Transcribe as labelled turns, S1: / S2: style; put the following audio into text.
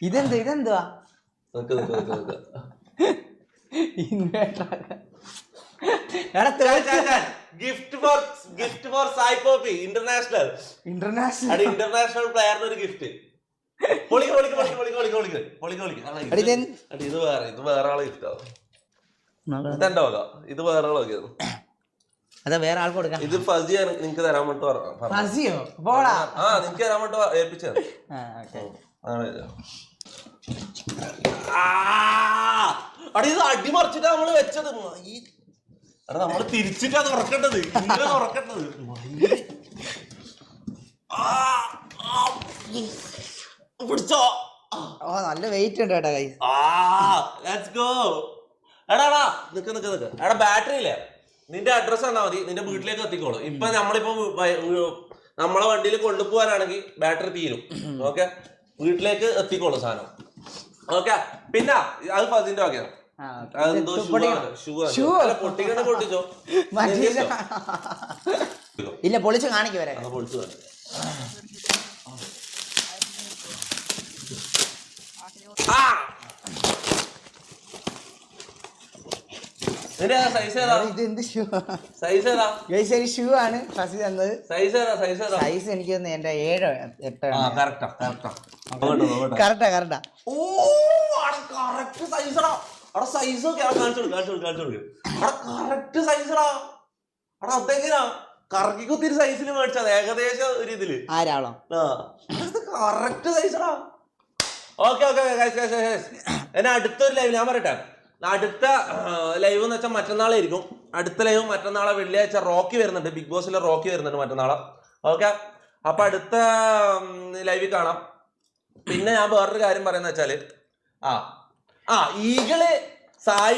S1: ഇതെന്തുവാ
S2: gift for Sai Poppy international പ്ലെയറിന് ഒരു ഗിഫ്റ്റ്. ഇത് വേറെ ആളെ ഗിഫ്റ്റ് ആവും. ഇതെന്റെ വക, ഇത് വേറെ ആളെ വകയാണ്.
S1: അതാ വേറെ ആൾക്ക് കൊടുക്കാം.
S2: ഇത് ഫസി നിങ്ങക്ക് തരാൻ വേണ്ടി നിങ്ങക്ക് തരാൻ വേണ്ടി ഏൽപ്പിച്ചത്. ഇത് അടിമറിച്ചിട്ടാ നമ്മള് വെച്ചത്. നമ്മള് തിരിച്ചിട്ടാ തുറക്കേണ്ടത്, ഇങ്ങനെ തുറക്കേണ്ടത്. പിടിച്ചോ.
S1: നല്ല വെയിറ്റ് ഉണ്ട് കേട്ടോ കൈ.
S2: Let's go. എടാ എടാ ബാറ്ററി ഇല്ലേ, നിന്റെ അഡ്രസ് തന്നാ മതി, നിന്റെ വീട്ടിലേക്ക് എത്തിക്കോളും. ഇപ്പൊ നമ്മളിപ്പോ നമ്മളെ വണ്ടിയിൽ കൊണ്ടുപോകാനാണെങ്കിൽ ബാറ്ററി തീരും. ഓക്കെ, വീട്ടിലേക്ക് എത്തിക്കോളും സാധനം. ഓക്കെ, പിന്നെ അത് ഫസിന്റെ വകയാണ്. പൊട്ടിച്ചോ
S1: ഇല്ല, പൊളിച്ച് കാണിക്കും വരെ.
S2: പൊളിച്ചു കാണി. സൈസ്
S1: എനിക്ക് എന്റെ 7 8
S2: കറക്കി കുത്തിരി സൈസിൽ മേടിച്ചത് ഏകദേശം ഒരു ഇതില്.
S1: ആരാളോ
S2: കറക്റ്റ് സൈസടാ. ഓക്കെ എന്നെ അടുത്തൊരു ലൈവ് ഞാൻ പറയട്ടെ. അടുത്ത ലൈവ് എന്ന് വെച്ചാൽ മറ്റന്നാളായിരിക്കും. അടുത്ത ലൈവ് മറ്റന്നാളെ വെള്ളിയാഴ്ച റോക്കി വരുന്നുണ്ട്, ബിഗ് ബോസിലെ റോക്കി വരുന്നുണ്ട് മറ്റന്നാളെ. ഓക്കെ, അപ്പൊ അടുത്ത ലൈവിൽ കാണാം. പിന്നെ ഞാൻ വേറൊരു കാര്യം പറയുന്ന വെച്ചാല് ഈകള് സായി